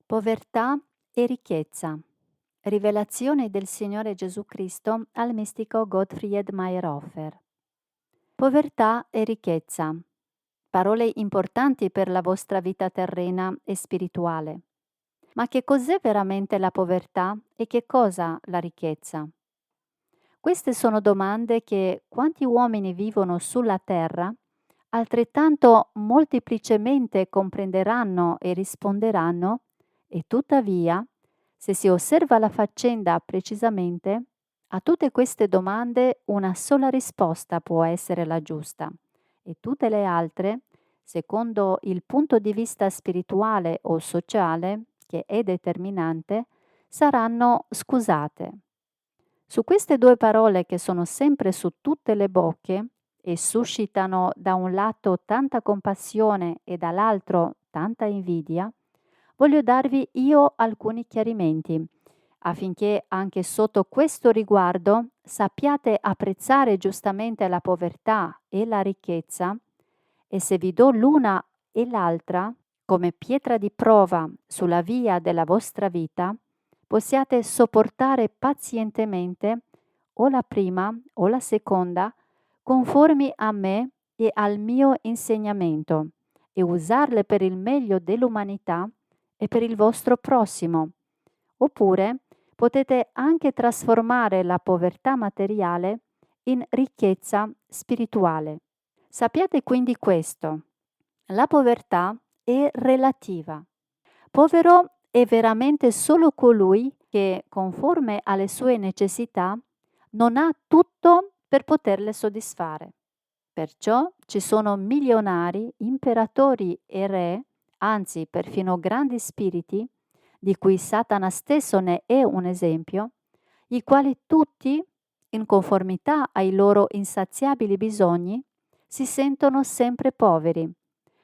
Povertà e ricchezza. Rivelazione del Signore Gesù Cristo al mistico Gottfried Meyerhofer. Povertà e ricchezza. Parole importanti per la vostra vita terrena e spirituale. Ma che cos'è veramente la povertà e che cosa la ricchezza? Queste sono domande che quanti uomini vivono sulla terra altrettanto molteplicemente comprenderanno e risponderanno, e tuttavia, se si osserva la faccenda precisamente, a tutte queste domande una sola risposta può essere la giusta, e tutte le altre, secondo il punto di vista spirituale o sociale, che è determinante, saranno scusate. Su queste due parole che sono sempre su tutte le bocche e suscitano da un lato tanta compassione e dall'altro tanta invidia, voglio darvi io alcuni chiarimenti, affinché anche sotto questo riguardo sappiate apprezzare giustamente la povertà e la ricchezza, e se vi do l'una e l'altra come pietra di prova sulla via della vostra vita, possiate sopportare pazientemente o la prima o la seconda, conformi a me e al mio insegnamento, e usarle per il meglio dell'umanità e per il vostro prossimo. Oppure potete anche trasformare la povertà materiale in ricchezza spirituale. Sappiate quindi questo: la povertà è relativa. Povero è veramente solo colui che, conforme alle sue necessità, non ha tutto per poterle soddisfare. Perciò ci sono milionari, imperatori e re, anzi perfino grandi spiriti, di cui Satana stesso ne è un esempio, i quali tutti, in conformità ai loro insaziabili bisogni, si sentono sempre poveri,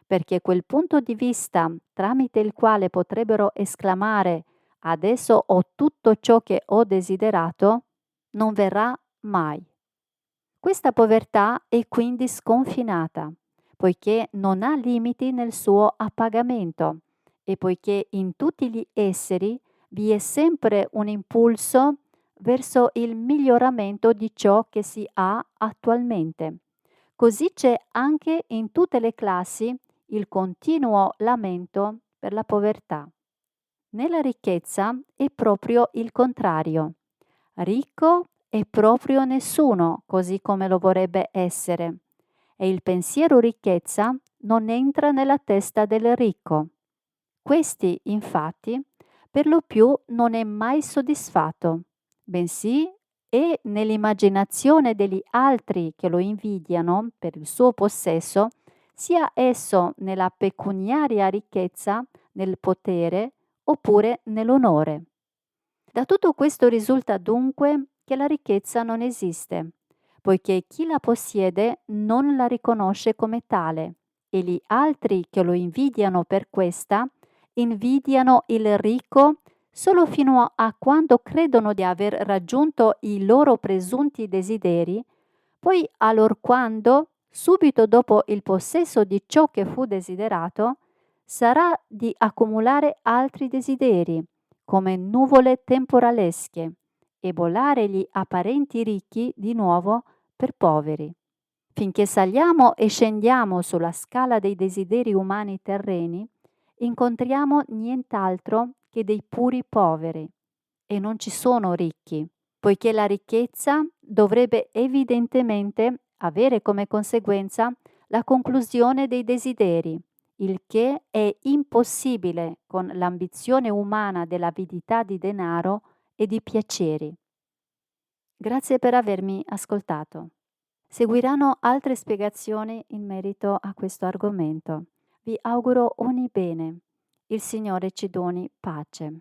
perché quel punto di vista tramite il quale potrebbero esclamare adesso ho tutto ciò che ho desiderato, non verrà mai. Questa povertà è quindi sconfinata, poiché non ha limiti nel suo appagamento e poiché in tutti gli esseri vi è sempre un impulso verso il miglioramento di ciò che si ha attualmente. Così c'è anche in tutte le classi il continuo lamento per la povertà. Nella ricchezza è proprio il contrario. Ricco è proprio nessuno, così come lo vorrebbe essere, e il pensiero ricchezza non entra nella testa del ricco. Questi, infatti, per lo più non è mai soddisfatto, bensì è nell'immaginazione degli altri che lo invidiano per il suo possesso, sia esso nella pecuniaria ricchezza, nel potere oppure nell'onore. Da tutto questo risulta dunque che la ricchezza non esiste, poiché chi la possiede non la riconosce come tale e gli altri che lo invidiano per questa invidiano il ricco solo fino a quando credono di aver raggiunto i loro presunti desideri, poi allorquando, subito dopo il possesso di ciò che fu desiderato, sarà di accumulare altri desideri, come nuvole temporalesche, e volare gli apparenti ricchi di nuovo per poveri. Finché saliamo e scendiamo sulla scala dei desideri umani terreni, incontriamo nient'altro che dei puri poveri, e non ci sono ricchi, poiché la ricchezza dovrebbe evidentemente avere come conseguenza la conclusione dei desideri, il che è impossibile con l'ambizione umana dell'avidità di denaro e di piaceri. Grazie per avermi ascoltato. Seguiranno altre spiegazioni in merito a questo argomento. Vi auguro ogni bene. Il Signore ci doni pace.